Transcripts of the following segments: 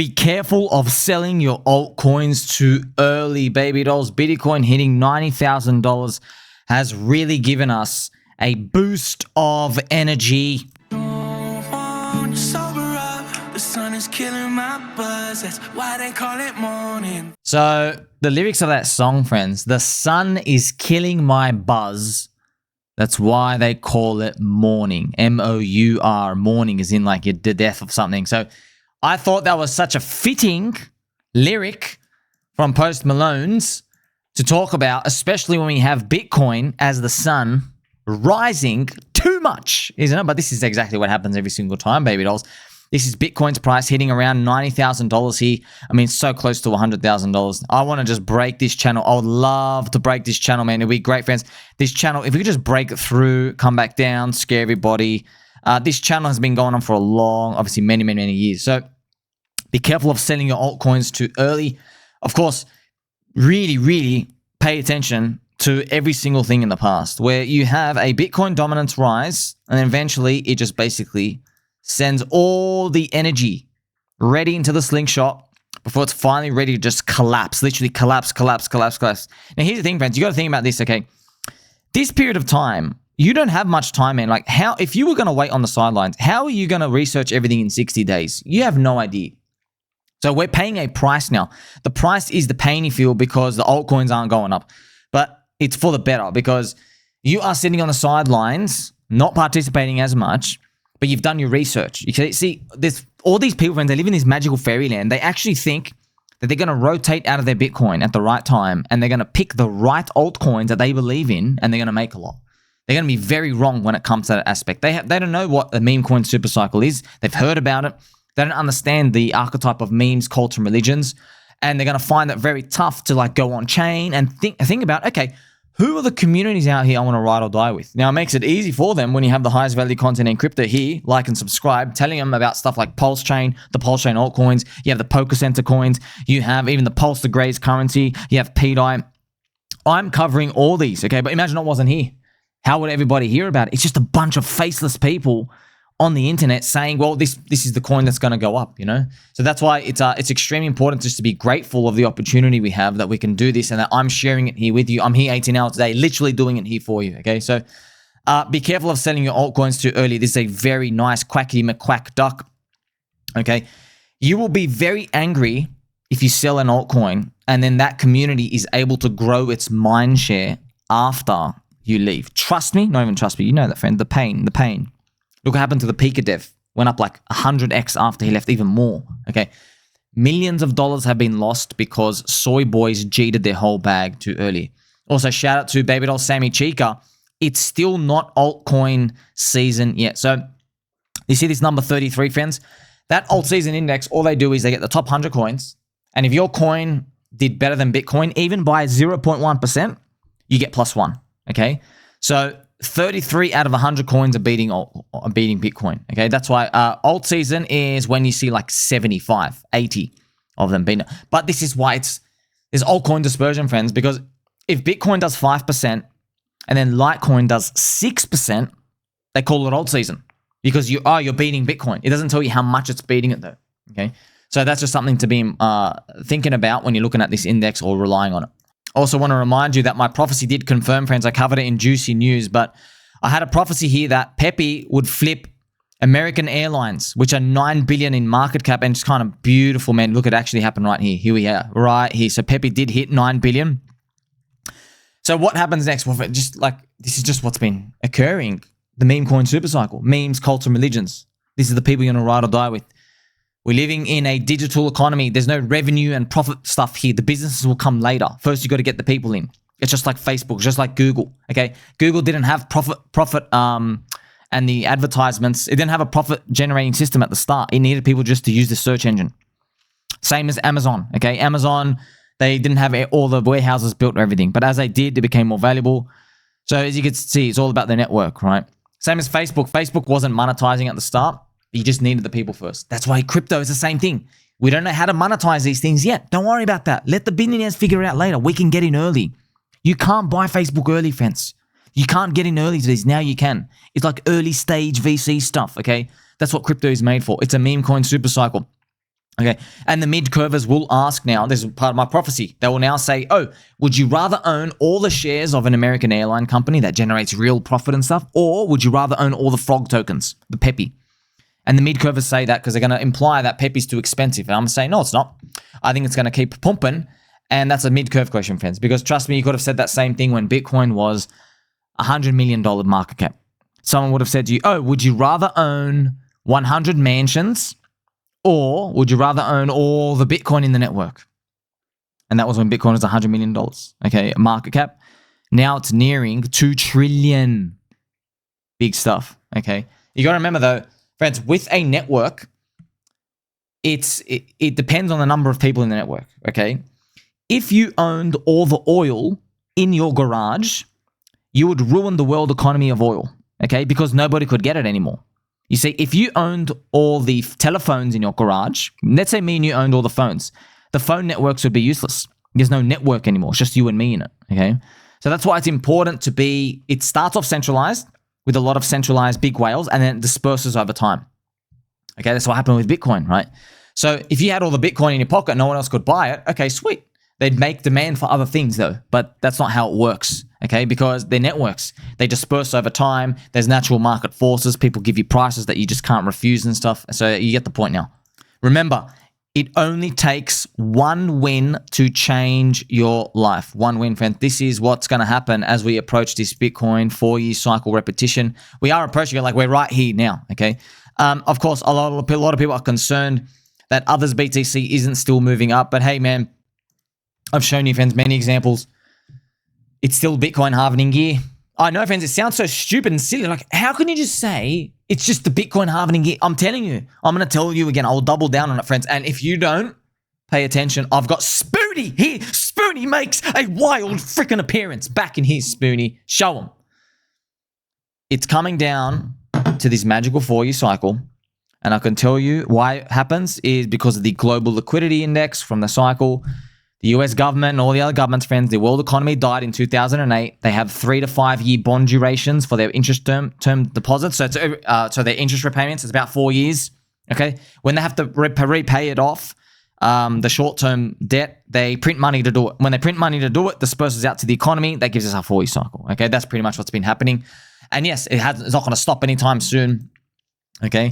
Be careful of selling your altcoins too early, baby dolls. Bitcoin hitting $90,000 has really given us a boost of energy. So the lyrics of that song, friends, the sun is killing my buzz. That's why they call it morning. M-O-U-R, morning is in like the death of something. So I thought that was such a fitting lyric from Post Malone's to talk about, especially when we have Bitcoin as the sun rising too much, isn't it? But this is exactly what happens every single time, baby dolls. This is Bitcoin's price hitting around $90,000 here. I mean, so close to $100,000. I want to just break this channel. I would love to break this channel, man. It'd be great, friends. This channel, if we could just break it through, come back down, scare everybody. This channel has been going on for a long, obviously many years. So be careful of selling your altcoins too early. Of course, really pay attention to every single thing in the past where you have a Bitcoin dominance rise and then eventually it just basically sends all the energy ready into the slingshot before it's finally ready to just collapse, literally collapse. Now, here's the thing, friends. You got to think about this, okay? This period of time, you don't have much time, man. Like, if you were going to wait on the sidelines, how are you going to research everything in 60 days? You have no idea. So we're paying a price now. The price is the pain you feel because the altcoins aren't going up. But it's for the better because you are sitting on the sidelines, not participating as much, but you've done your research. You can see, there's all these people, friends, they live in this magical fairyland. They actually think that they're going to rotate out of their Bitcoin at the right time and they're going to pick the right altcoins that they believe in and they're going to make a lot. They're going to be very wrong when it comes to that aspect. They don't know what a meme coin super cycle is. They've heard about it. They don't understand the archetype of memes, cults, and religions. And they're going to find it very tough to like go on chain and think about, okay, who are the communities out here I want to ride or die with? Now, it makes it easy for them when you have the highest value content in crypto here, like and subscribe, telling them about stuff like PulseChain, the PulseChain altcoins. You have the Poker Center coins. You have even the Pulse the Grays currency. You have PEPE. I'm covering all these, okay? But imagine I wasn't here. How would everybody hear about it? It's just a bunch of faceless people on the internet saying, well, this is the coin that's going to go up, you know? So that's why it's extremely important just to be grateful of the opportunity we have that we can do this and that I'm sharing it here with you. I'm here 18 hours a day, literally doing it here for you, okay? So be careful of selling your altcoins too early. This is a very nice quackity McQuack duck, okay? You will be very angry if you sell an altcoin and then that community is able to grow its mind share after you leave. Trust me, not even trust me, you know that, friend, the pain. Look what happened to the Pika dev. Went up like 100x after he left, even more. Okay. Millions of dollars have been lost because soy boys cheated their whole bag too early. Also, shout out to baby doll Sammy Chica. It's still not altcoin season yet. So you see this number 33, friends? That Altseason Index, all they do is they get the top 100 coins. And if your coin did better than Bitcoin, even by 0.1%, you get +1. Okay. So 33 out of 100 coins are beating Bitcoin. Okay, that's why alt season is when you see like 75, 80 of them beating. But this is why there's altcoin dispersion, friends, because if Bitcoin does 5% and then Litecoin does 6%, they call it alt season because you're beating Bitcoin. It doesn't tell you how much it's beating it though. Okay, so that's just something to be thinking about when you're looking at this index or relying on it. Also want to remind you that my prophecy did confirm, friends. I covered it in Juicy News, but I had a prophecy here that PEPE would flip American Airlines, which are $9 billion in market cap, and it's kind of beautiful, man. Look, it actually happened right here. Here we are, right here. So PEPE did hit $9 billion. So what happens next? Well, just like this is just what's been occurring. The meme coin super cycle, memes, cults, and religions. These are the people you're gonna ride or die with. We're living in a digital economy. There's no revenue and profit stuff here. The businesses will come later. First, you got to get the people in. It's just like Facebook, just like Google. Okay, Google didn't have profit and the advertisements. It didn't have a profit generating system at the start. It needed people just to use the search engine. Same as Amazon. Okay, Amazon, they didn't have all the warehouses built or everything, but as they did, it became more valuable. So as you can see, it's all about the network, right? Same as Facebook. Facebook wasn't monetizing at the start. You just needed the people first. That's why crypto is the same thing. We don't know how to monetize these things yet. Don't worry about that. Let the billionaires figure it out later. We can get in early. You can't buy Facebook early, friends. You can't get in early to these. Now you can. It's like early stage VC stuff, okay? That's what crypto is made for. It's a meme coin super cycle. Okay, and the mid-curvers will ask now, this is part of my prophecy, they will now say, oh, would you rather own all the shares of an American airline company that generates real profit and stuff, or would you rather own all the frog tokens, the PEPE? And the mid-curvers say that because they're going to imply that PEPE is too expensive. And I'm saying, no, it's not. I think it's going to keep pumping, and that's a mid-curve question, friends, because trust me, you could have said that same thing when Bitcoin was $100 million market cap. Someone would have said to you, oh, would you rather own 100 mansions, or would you rather own all the Bitcoin in the network? And that was when Bitcoin was $100 million, okay, market cap. Now it's nearing 2 trillion. Big stuff, okay? You got to remember, though, friends, with a network, it depends on the number of people in the network, okay? If you owned all the oil in your garage, you would ruin the world economy of oil, okay? Because nobody could get it anymore. You see, if you owned all the telephones in your garage, let's say me and you owned all the phones, the phone networks would be useless. There's no network anymore. It's just you and me in it, okay? So that's why it's important to be, it starts off centralized with a lot of centralized big whales, and then it disperses over time. Okay, that's what happened with Bitcoin, right? So if you had all the Bitcoin in your pocket, no one else could buy it, okay, sweet. They'd make demand for other things though, but that's not how it works, okay? Because they're networks. They disperse over time. There's natural market forces. People give you prices that you just can't refuse and stuff. So you get the point now. Remember, it only takes one win to change your life. One win, friend. This is what's going to happen as we approach this Bitcoin 4-year cycle repetition. We are approaching it like we're right here now, okay? Of course, a lot of people are concerned that others BTC isn't still moving up, but hey, man, I've shown you, friends, many examples. It's still Bitcoin halvening year. I know, friends, it sounds so stupid and silly. Like, how can you just say it's just the Bitcoin halvening year? I'm telling you. I'm going to tell you again. I'll double down on it, friends. And if you don't pay attention, I've got Spoonie here. Spoonie makes a wild freaking appearance. Back in here, Spoonie. Show him. It's coming down to this magical 4-year cycle. And I can tell you why it happens is because of the global liquidity index from the cycle. The US government and all the other governments, friends, the world economy died in 2008. They have 3 to 5 year bond durations for their interest term deposits. So their interest repayments is about 4 years. Okay, when they have to repay it off, the short-term debt, they print money to do it. When they print money to do it, disperses out to the economy. That gives us our 4-year cycle. Okay, that's pretty much what's been happening. And yes, it's not going to stop anytime soon. Okay,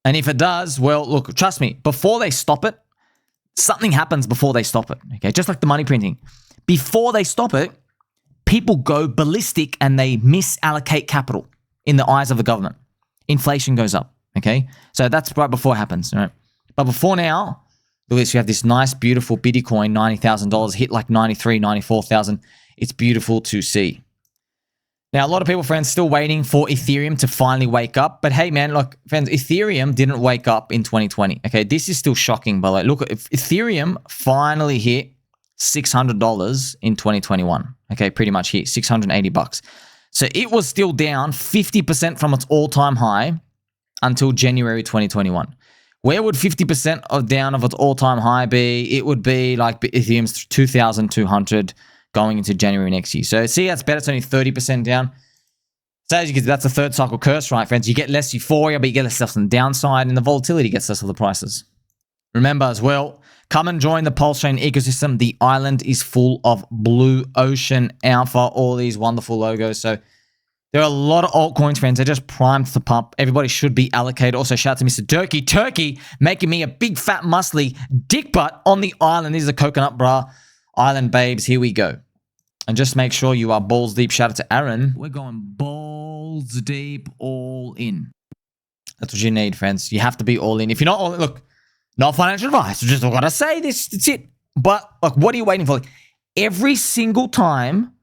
and if it does, well, look, trust me, before they stop it, something happens before they stop it, okay? Just like the money printing. Before they stop it, people go ballistic and they misallocate capital in the eyes of the government. Inflation goes up, okay? So that's right before it happens, all right? But before now, look at this, you have this nice, beautiful Bitcoin, $90,000, hit like 93, 94,000. It's beautiful to see. Now, a lot of people, friends, still waiting for Ethereum to finally wake up. But hey, man, look, friends, Ethereum didn't wake up in 2020. Okay, this is still shocking, by the way. Look, if Ethereum finally hit $600 in 2021. Okay, pretty much hit $680. So it was still down 50% from its all-time high until January 2021. Where would 50% down of its all-time high be? It would be like Ethereum's 2,200 going into January next year. So see, that's better. It's only 30% down. So as you can see, that's a third cycle curse, right, friends? You get less euphoria, but you get less stuff on the downside, and the volatility gets less of the prices. Remember as well, come and join the PulseChain ecosystem. The island is full of Blue Ocean Alpha, all these wonderful logos. So there are a lot of altcoins, friends. They're just primed to pump. Everybody should be allocated. Also, shout out to Mr. Turkey, making me a big, fat, muscly dick butt on the island. This is a coconut bra. Island babes, here we go. And just make sure you are balls deep. Shout out to Aaron. We're going balls deep, all in. That's what you need, friends. You have to be all in. If you're not all in, look, no financial advice. Just gotta say this. That's it. But like, what are you waiting for? Like, every single time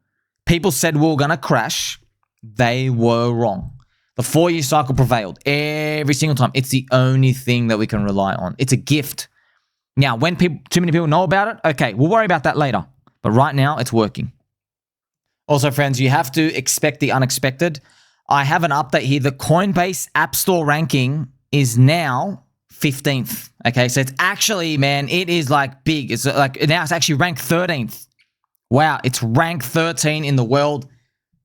people said we were gonna crash, they were wrong. The 4-year cycle prevailed every single time. It's the only thing that we can rely on. It's a gift. Now, when too many people know about it, okay, we'll worry about that later. But right now, it's working. Also, friends, you have to expect the unexpected. I have an update here. The Coinbase App Store ranking is now 15th. Okay, so it's actually, man, it is like big. It's like, now it's actually ranked 13th. Wow, it's ranked 13 in the world.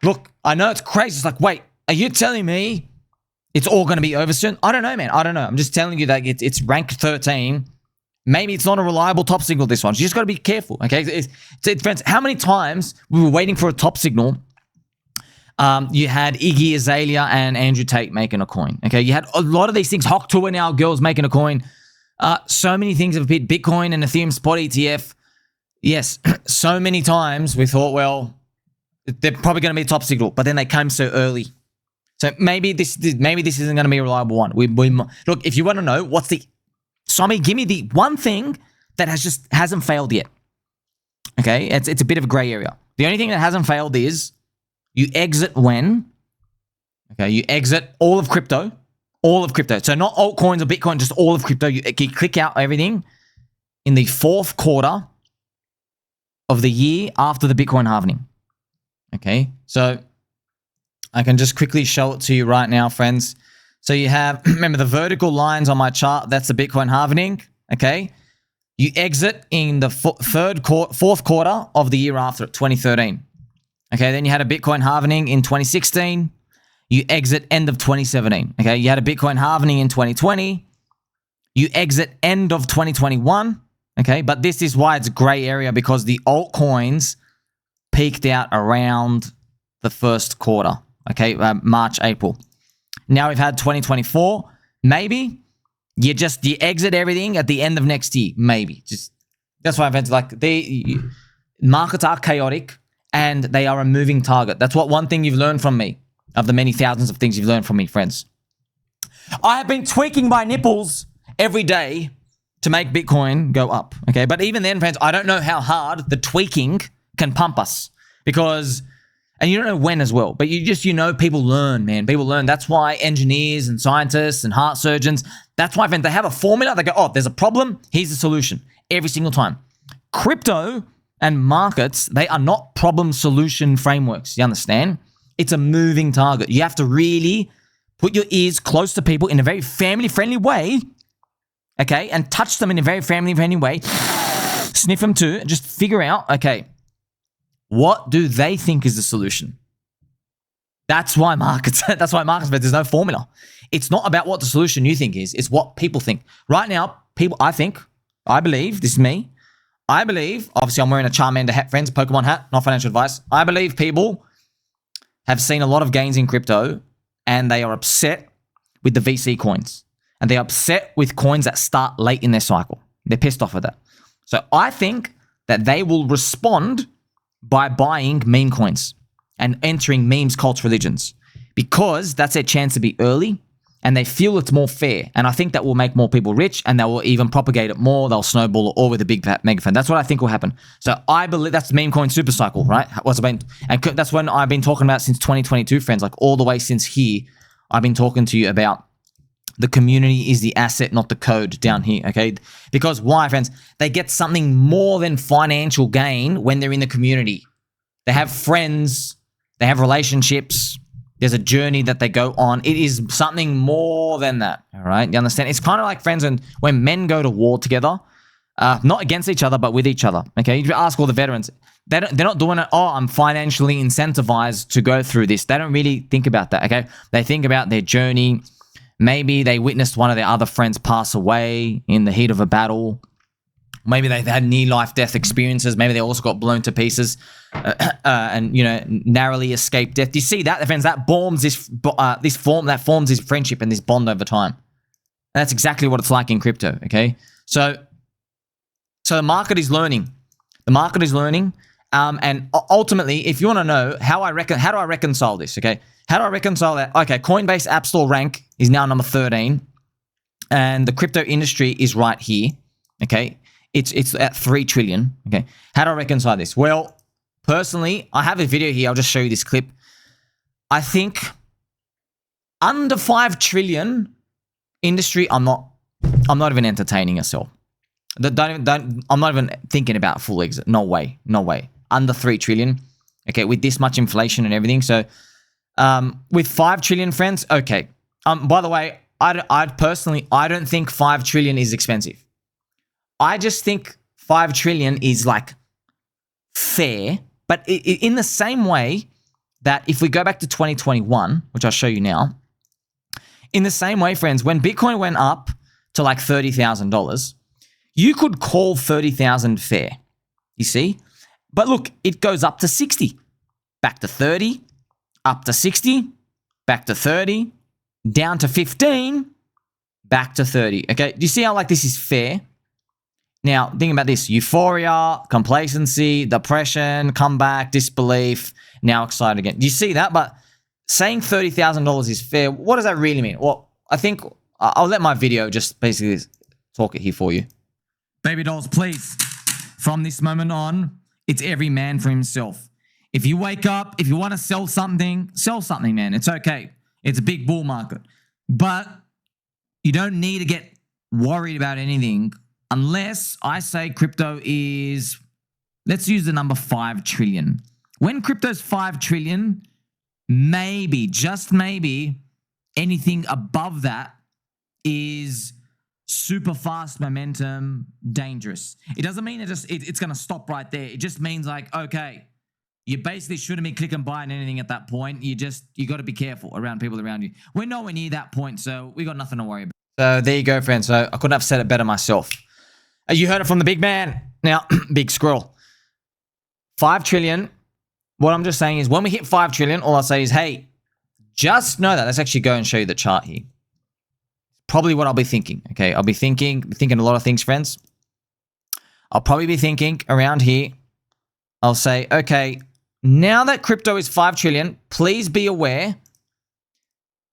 Look, I know it's crazy. It's like, wait, are you telling me it's all going to be over soon? I don't know, man. I don't know. I'm just telling you that it's ranked 13 maybe it's not a reliable top signal, this one. You just got to be careful, okay? Friends, how many times we were waiting for a top signal? You had Iggy Azalea and Andrew Tate making a coin, okay? You had a lot of these things. Hawk Tour now, girls making a coin. So many things have appeared. Bitcoin and Ethereum spot ETF. Yes, so many times we thought, well, they're probably going to be a top signal, but then they came so early. So maybe this isn't going to be a reliable one. Look, if you want to know what's the Sommi, give me the one thing that hasn't failed yet. Okay, it's a bit of a gray area. The only thing that hasn't failed is you exit when. Okay, you exit all of crypto. All of crypto. So not altcoins or Bitcoin, just all of crypto. You click out everything in the fourth quarter of the year after the Bitcoin halvening. Okay, so I can just quickly show it to you right now, friends. So you have, remember the vertical lines on my chart, that's the Bitcoin halvening, okay? You exit in the fourth quarter of the year after, 2013. Okay, then you had a Bitcoin halvening in 2016. You exit end of 2017, okay? You had a Bitcoin halvening in 2020. You exit end of 2021, okay? But this is why it's a gray area, because the altcoins peaked out around the first quarter, okay? March, April. Now we've had 2024. Maybe you exit everything at the end of next year. Maybe. That's why I've had markets are chaotic and they are a moving target. That's what one thing you've learned from me, of the many thousands of things you've learned from me, friends. I have been tweaking my nipples every day to make Bitcoin go up. Okay. But even then, friends, I don't know how hard the tweaking can pump us, because and you don't know when as well, but people learn, man. People learn. That's why engineers and scientists and heart surgeons, that's why, friends, they have a formula. They go, oh, there's a problem. Here's the solution every single time. Crypto and markets, they are not problem-solution frameworks. You understand? It's a moving target. You have to really put your ears close to people in a very family-friendly way, okay, and touch them in a very family-friendly way. Sniff them too, and just figure out, okay, what do they think is the solution? That's why markets, but there's no formula. It's not about what the solution you think is. It's what people think. Right now, I believe, this is me, I believe, obviously I'm wearing a Charmander hat, friends, Pokemon hat, not financial advice. I believe people have seen a lot of gains in crypto and they are upset with the VC coins. And they're upset with coins that start late in their cycle. They're pissed off at that. So I think that they will respond by buying meme coins and entering memes, cults, religions, because that's their chance to be early and they feel it's more fair. And I think that will make more people rich and they will even propagate it more. They'll snowball it all with a big mega fan. That's what I think will happen. So I believe that's the meme coin super cycle, right? And that's when I've been talking about since 2022, friends, like all the way since here, I've been talking to you about the community is the asset, not the code down here, okay? Because why, friends? They get something more than financial gain when they're in the community. They have friends, they have relationships, there's a journey that they go on. It is something more than that, all right? You understand? It's kind of like, friends, when men go to war together, not against each other, but with each other, okay? You ask all the veterans, they're not doing it, oh, I'm financially incentivized to go through this. They don't really think about that, okay? They think about their journey. Maybe they witnessed one of their other friends pass away in the heat of a battle. Maybe they've had near-life death experiences. Maybe they also got blown to pieces and, narrowly escaped death. Do you see that, friends? That forms forms this friendship and this bond over time. And that's exactly what it's like in crypto, okay? So the market is learning. The market is learning. And ultimately, if you want to know how do I reconcile this, okay? How do I reconcile that? Okay, Coinbase App Store rank is now number 13, and the crypto industry is right here, okay? It's at 3 trillion, okay? How do I reconcile this? Well, personally, I have a video here. I'll just show you this clip. I think under 5 trillion industry, I'm not even entertaining yourself. I'm not even thinking about full exit. No way. Under 3 trillion, okay, with this much inflation and everything. So with 5 trillion, friends, okay. By the way, I personally don't think 5 trillion is expensive. I just think 5 trillion is like fair, but in the same way that if we go back to 2021, which I'll show you now, in the same way, friends, when Bitcoin went up to like $30,000, You could call 30,000 fair, you see? But look, it goes up to 60, back to 30, up to 60, back to 30, down to 15, back to 30. Okay, do you see how like this is fair? Now, think about this. Euphoria, complacency, depression, comeback, disbelief, now excited again. Do you see that? But saying $30,000 is fair, what does that really mean? Well, I think I'll let my video just basically talk it here for you. Baby dolls, please. From this moment on, it's every man for himself. If you wake up, if you want to sell something, man. It's okay. It's a big bull market. But you don't need to get worried about anything unless I say crypto is, let's use the number 5 trillion. When crypto's 5 trillion, maybe, just maybe, anything above that is super fast momentum, dangerous. It doesn't mean it's going to stop right there. It just means like, okay, you basically shouldn't be click and buying anything at that point. You got to be careful around people around you. We're nowhere near that point, so we got nothing to worry about. So there you go, friends. So I couldn't have said it better myself. You heard it from the big man. Now, big squirrel. 5 trillion. What I'm just saying is when we hit 5 trillion, all I'll say is, hey, just know that. Let's actually go and show you the chart here. Probably what I'll be thinking, okay? I'll be thinking a lot of things, friends. I'll probably be thinking around here. I'll say, okay, now that crypto is 5 trillion, please be aware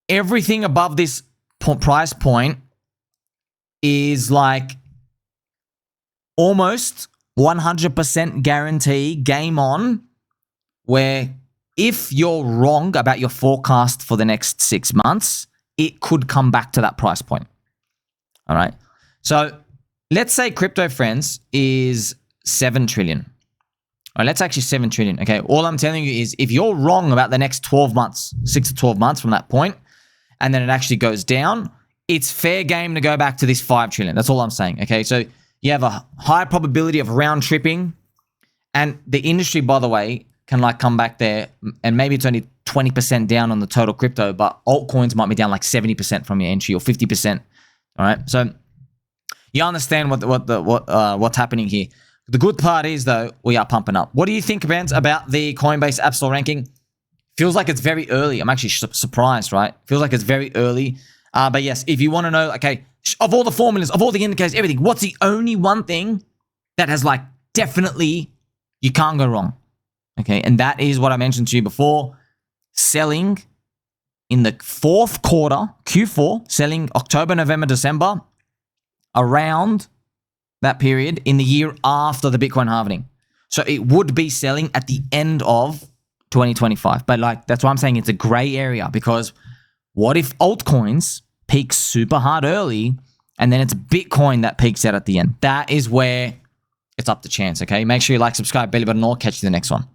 everything above this price point is like almost 100% guarantee game on, where if you're wrong about your forecast for the next 6 months, it could come back to that price point. All right. So let's say crypto, friends, is 7 trillion. All right, let's actually 7 trillion. Okay. All I'm telling you is if you're wrong about the next 12 months, 6 to 12 months from that point, and then it actually goes down, it's fair game to go back to this 5 trillion. That's all I'm saying. Okay. So you have a high probability of round tripping, and the industry, by the way, can like come back there, and maybe it's only 20% down on the total crypto, but altcoins might be down like 70% from your entry or 50%. All right. So you understand what's happening here. The good part is though, we are pumping up. What do you think, Benz, about the Coinbase App Store ranking? Feels like it's very early. I'm actually surprised, right? Feels like it's very early. But yes, if you want to know, okay, of all the formulas, of all the indicators, everything, what's the only one thing that has like definitely you can't go wrong? Okay, and that is what I mentioned to you before. Selling in the 4th quarter, Q4, selling October, November, December, around that period in the year after the Bitcoin halvening. So it would be selling at the end of 2025. But like, that's why I'm saying it's a gray area, because what if altcoins peak super hard early and then it's Bitcoin that peaks out at the end? That is where it's up to chance, okay? Make sure you like, subscribe, belly button, or catch you in the next one.